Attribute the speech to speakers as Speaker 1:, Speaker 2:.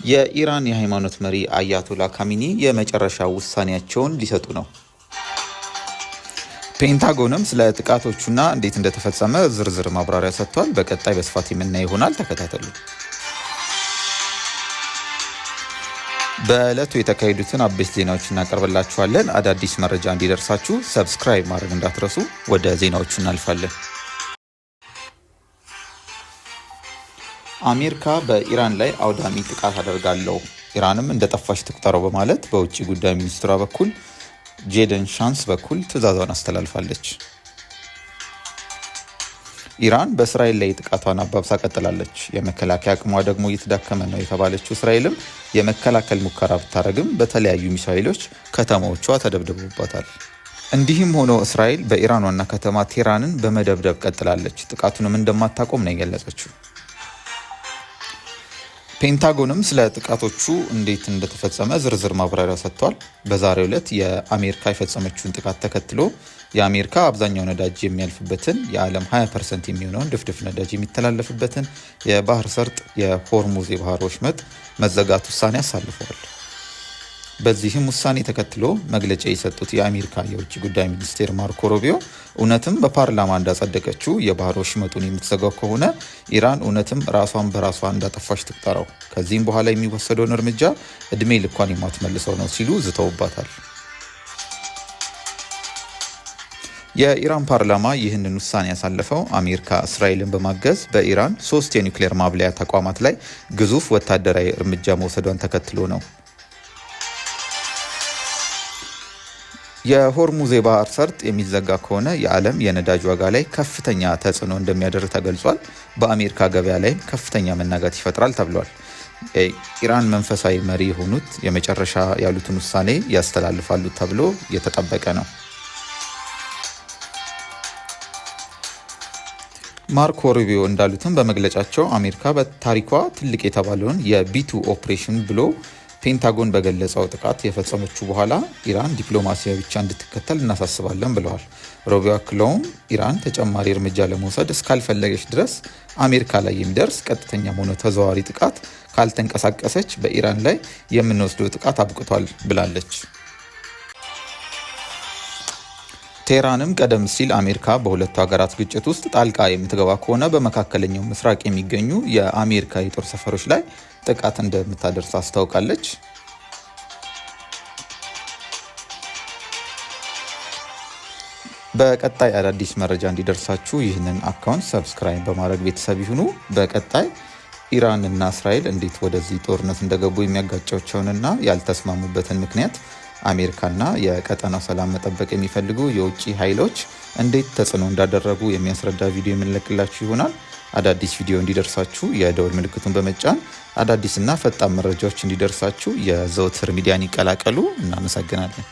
Speaker 1: የኢራን የሃይማኖት መሪ አያቶላ ካሚኒ የመጨረሻ ውሳኔያቸውን ሊሰጡ ነው። ፔንታጎንም ስለ ጥቃቶቹና እንዴት እንደተፈጸመ ዝርዝር ማብራሪያ ሰጥቷል። በቀጣይ በስፋት የምናየው ይሆናል። ተከታተሉ። በዕለቱ የተካሄዱትን አበይት ዜናዎች እናቀርብላችኋለን። አዳዲስ መረጃ እንዲደርሳችሁ ሰብስክራይብ ማድረግ እንዳትረሱ። ወደ ዜናዎቹ እናልፋለን። አሜሪካ በኢራን ላይ አውዳሚ ጥቃት አደርጋለሁ፣ ኢራንም እንደጠፋች ትቁጠረው በማለት በውጭ ጉዳይ ሚኒስትሯ በኩል ጄደን ሻንስ በኩል ትዕዛዟን አስተላልፋለች። ኢራን በእስራኤል ላይ ጥቃቷን አባብሳ ቀጥላለች። የመከላከያ አቅሟ ደግሞ እየተዳከመ ነው የተባለችው እስራኤልም የመከላከል ሙከራ ብታረግም በተለያዩ ሚሳኤሎች ከተማዎቿ ተደብድበውባታል። እንዲህም ሆኖ እስራኤል በኢራን ዋና ከተማ ቴህራንን በመደብደብ ቀጥላለች። ጥቃቱንም እንደማታቆም ነው የገለጸችው። ፔንታጎንም ስለ ጥቃቶቹ እንዴት እንደተፈጸመ ዝርዝር ማብራሪያ ሰጥቷል። በዛሬው ዕለት የአሜሪካ የፈጸመችውን ጥቃት ተከትሎ የአሜሪካ አብዛኛው ነዳጅ የሚያልፍበትን የዓለም 20% የሚሆነውን ድፍድፍ ነዳጅ የሚተላለፍበትን የባህር ሰርጥ የሆርሙዝ የባህር ወሽመጥ መዘጋት ውሳኔ አሳልፈዋል። በዚህም ውሳኔ ተከትሎ መግለጫ የሰጡት የአሜሪካ የውጭ ጉዳይ ሚኒስቴር ማርኮ ሩቢዮ እውነትም በፓርላማ እንዳጸደቀችው የባህር ወሽመጡን የምትዘጋው ከሆነ ኢራን እውነትም ራሷን በራሷ እንዳጠፋች ትቁጠረው፣ ከዚህም በኋላ የሚወሰደውን እርምጃ እድሜ ልኳን የማትመልሰው ነው ሲሉ ዝተውባታል። የኢራን ፓርላማ ይህንን ውሳኔ ያሳለፈው አሜሪካ እስራኤልን በማገዝ በኢራን 3 የኒውክሌር ማብለያ ተቋማት ላይ ግዙፍ ወታደራዊ እርምጃ መውሰዷን ተከትሎ ነው። የሆርሙዝ የባህር ሰርጥ የሚዘጋ ከሆነ የዓለም የነዳጅ ዋጋ ላይ ከፍተኛ ተጽዕኖ እንደሚያደርግ ተገልጿል። በአሜሪካ ገበያ ላይም ከፍተኛ መናጋት ይፈጥራል ተብሏል። የኢራን መንፈሳዊ መሪ የሆኑት የመጨረሻ ያሉትን ውሳኔ ያስተላልፋሉ ተብሎ እየተጠበቀ ነው። ማርኮ ሩቢዮ እንዳሉትም በመግለጫቸው አሜሪካ በታሪኳ ትልቅ የተባለውን የቢቱ ኦፕሬሽን ብሎ ፔንታጎን በገለጸው ጥቃት የፈጸመችው በኋላ ኢራን ዲፕሎማሲያዊ ብቻ እንድትከተል እናሳስባለን ብለዋል። ሩቢዮ አክለውም ኢራን ተጨማሪ እርምጃ ለመውሰድ እስካልፈለገች ድረስ አሜሪካ ላይ የሚደርስ ቀጥተኛም ሆነ ተዘዋዋሪ ጥቃት ካልተንቀሳቀሰች በኢራን ላይ የምንወስደው ጥቃት አብቅቷል ብላለች። ቴህራንም ቀደም ሲል አሜሪካ በሁለቱ ሀገራት ግጭት ውስጥ ጣልቃ የምትገባ ከሆነ በመካከለኛው ምስራቅ የሚገኙ የአሜሪካ የጦር ሰፈሮች ላይ ጥቃት እንደምታደርስ አስታውቃለች። በቀጣይ አዳዲስ መረጃ እንዲደርሳችሁ ይህንን አካውንት ሰብስክራይብ በማድረግ ቤተሰብ ይሁኑ። በቀጣይ ኢራንና እስራኤል እንዴት ወደዚህ ጦርነት እንደገቡ የሚያጋጫቸውንና ያልተስማሙበትን ምክንያት አሜሪካና የቀጠናው ሰላም መጠበቅ የሚፈልጉ የውጭ ኃይሎች እንዴት ተጽዕኖ እንዳደረጉ የሚያስረዳ ቪዲዮ የምንለቅላችሁ ይሆናል። አዳዲስ ቪዲዮ እንዲደርሳችሁ የደወል ምልክቱን በመጫን አዳዲስና ፈጣን መረጃዎች እንዲደርሳችሁ የዘውትር ሚዲያን ይቀላቀሉ። እናመሰግናለን።